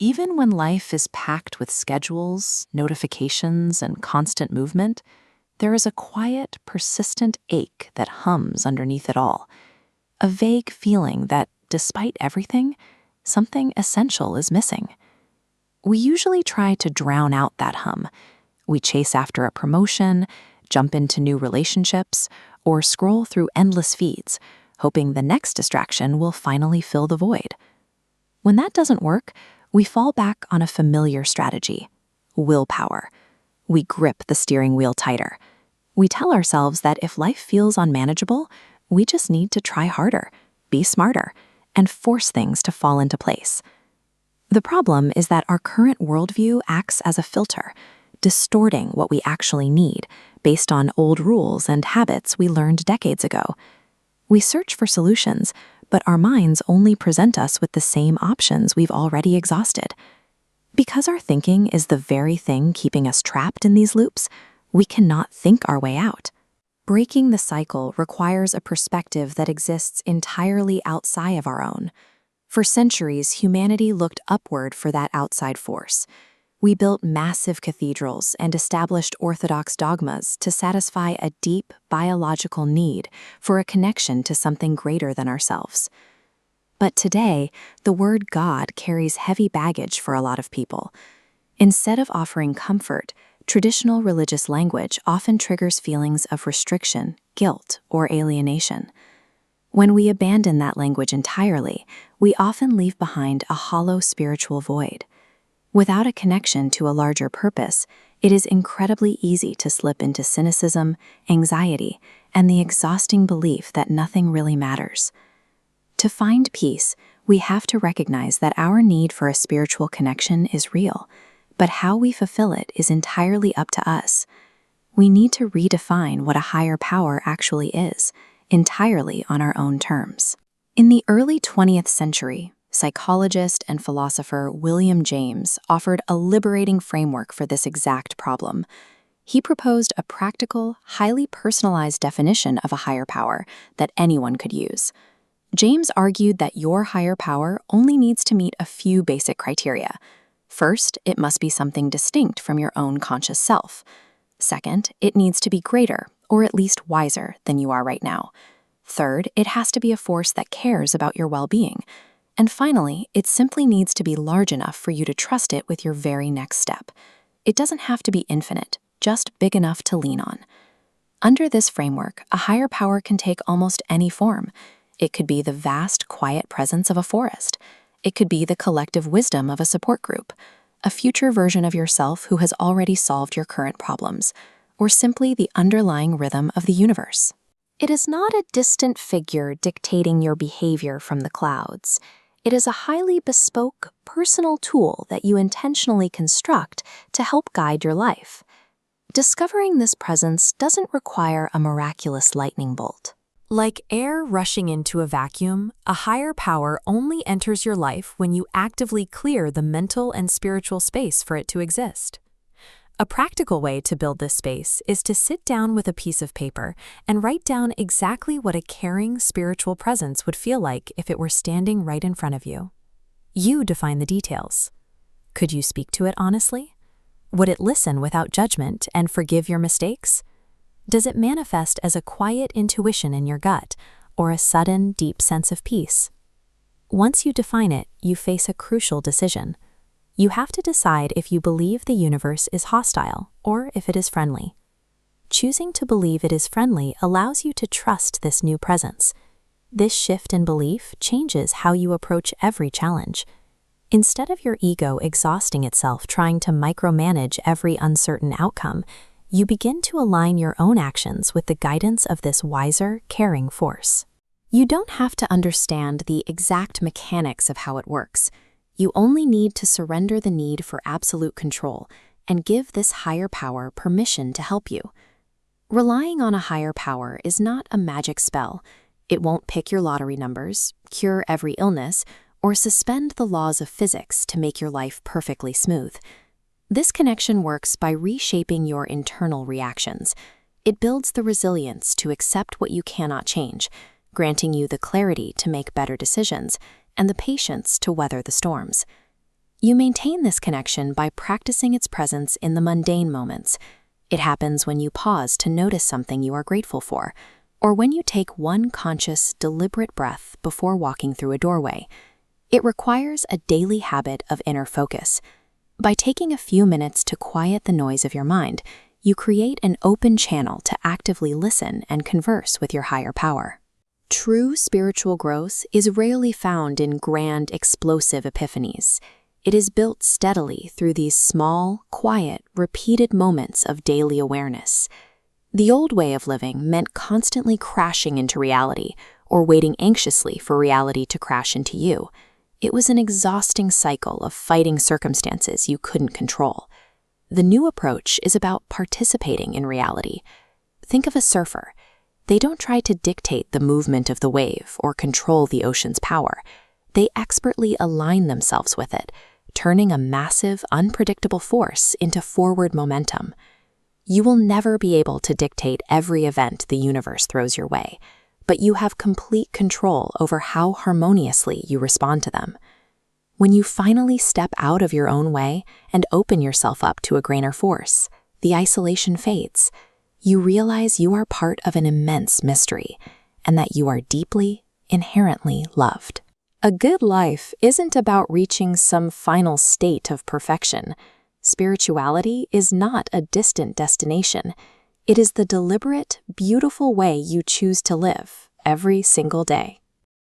Even when life is packed with schedules, notifications, and constant movement, there is a quiet, persistent ache that hums underneath it all. A vague feeling that, despite everything, something essential is missing. We usually try to drown out that hum. We chase after a promotion, jump into new relationships, or scroll through endless feeds, hoping the next distraction will finally fill the void. When that doesn't work, we fall back on a familiar strategy: willpower. We grip the steering wheel tighter. We tell ourselves that if life feels unmanageable, we just need to try harder, be smarter, and force things to fall into place. The problem is that our current worldview acts as a filter, distorting what we actually need based on old rules and habits we learned decades ago. We search for solutions, but our minds only present us with the same options we've already exhausted. Because our thinking is the very thing keeping us trapped in these loops, we cannot think our way out. Breaking the cycle requires a perspective that exists entirely outside of our own. For centuries, humanity looked upward for that outside force. We built massive cathedrals and established orthodox dogmas to satisfy a deep biological need for a connection to something greater than ourselves. But today, the word God carries heavy baggage for a lot of people. Instead of offering comfort, traditional religious language often triggers feelings of restriction, guilt, or alienation. When we abandon that language entirely, we often leave behind a hollow spiritual void. Without a connection to a larger purpose, it is incredibly easy to slip into cynicism, anxiety, and the exhausting belief that nothing really matters. To find peace, we have to recognize that our need for a spiritual connection is real, but how we fulfill it is entirely up to us. We need to redefine what a higher power actually is, entirely on our own terms. In the early 20th century, psychologist and philosopher William James offered a liberating framework for this exact problem. He proposed a practical, highly personalized definition of a higher power that anyone could use. James argued that your higher power only needs to meet a few basic criteria. First, it must be something distinct from your own conscious self. Second, it needs to be greater, or at least wiser, than you are right now. Third, it has to be a force that cares about your well-being. And finally, it simply needs to be large enough for you to trust it with your very next step. It doesn't have to be infinite, just big enough to lean on. Under this framework, a higher power can take almost any form. It could be the vast, quiet presence of a forest. It could be the collective wisdom of a support group, a future version of yourself who has already solved your current problems, or simply the underlying rhythm of the universe. It is not a distant figure dictating your behavior from the clouds. It is a highly bespoke, personal tool that you intentionally construct to help guide your life. Discovering this presence doesn't require a miraculous lightning bolt. Like air rushing into a vacuum, a higher power only enters your life when you actively clear the mental and spiritual space for it to exist. A practical way to build this space is to sit down with a piece of paper and write down exactly what a caring spiritual presence would feel like if it were standing right in front of you. You define the details. Could you speak to it honestly? Would it listen without judgment and forgive your mistakes? Does it manifest as a quiet intuition in your gut or a sudden, deep sense of peace? Once you define it, you face a crucial decision. You have to decide if you believe the universe is hostile or if it is friendly. Choosing to believe it is friendly allows you to trust this new presence. This shift in belief changes how you approach every challenge. Instead of your ego exhausting itself trying to micromanage every uncertain outcome, you begin to align your own actions with the guidance of this wiser, caring force. You don't have to understand the exact mechanics of how it works. You only need to surrender the need for absolute control and give this higher power permission to help you. Relying on a higher power is not a magic spell. It won't pick your lottery numbers, cure every illness, or suspend the laws of physics to make your life perfectly smooth. This connection works by reshaping your internal reactions. It builds the resilience to accept what you cannot change, granting you the clarity to make better decisions and the patience to weather the storms. You maintain this connection by practicing its presence in the mundane moments. It happens when you pause to notice something you are grateful for, or when you take one conscious, deliberate breath before walking through a doorway. It requires a daily habit of inner focus. By taking a few minutes to quiet the noise of your mind, you create an open channel to actively listen and converse with your higher power. True spiritual growth is rarely found in grand, explosive epiphanies. It is built steadily through these small, quiet, repeated moments of daily awareness. The old way of living meant constantly crashing into reality or waiting anxiously for reality to crash into you. It was an exhausting cycle of fighting circumstances you couldn't control. The new approach is about participating in reality. Think of a surfer. They don't try to dictate the movement of the wave or control the ocean's power. They expertly align themselves with it, turning a massive, unpredictable force into forward momentum. You will never be able to dictate every event the universe throws your way, but you have complete control over how harmoniously you respond to them. When you finally step out of your own way and open yourself up to a greater force, the isolation fades. You realize you are part of an immense mystery and that you are deeply, inherently loved. A good life isn't about reaching some final state of perfection. Spirituality is not a distant destination. It is the deliberate, beautiful way you choose to live every single day.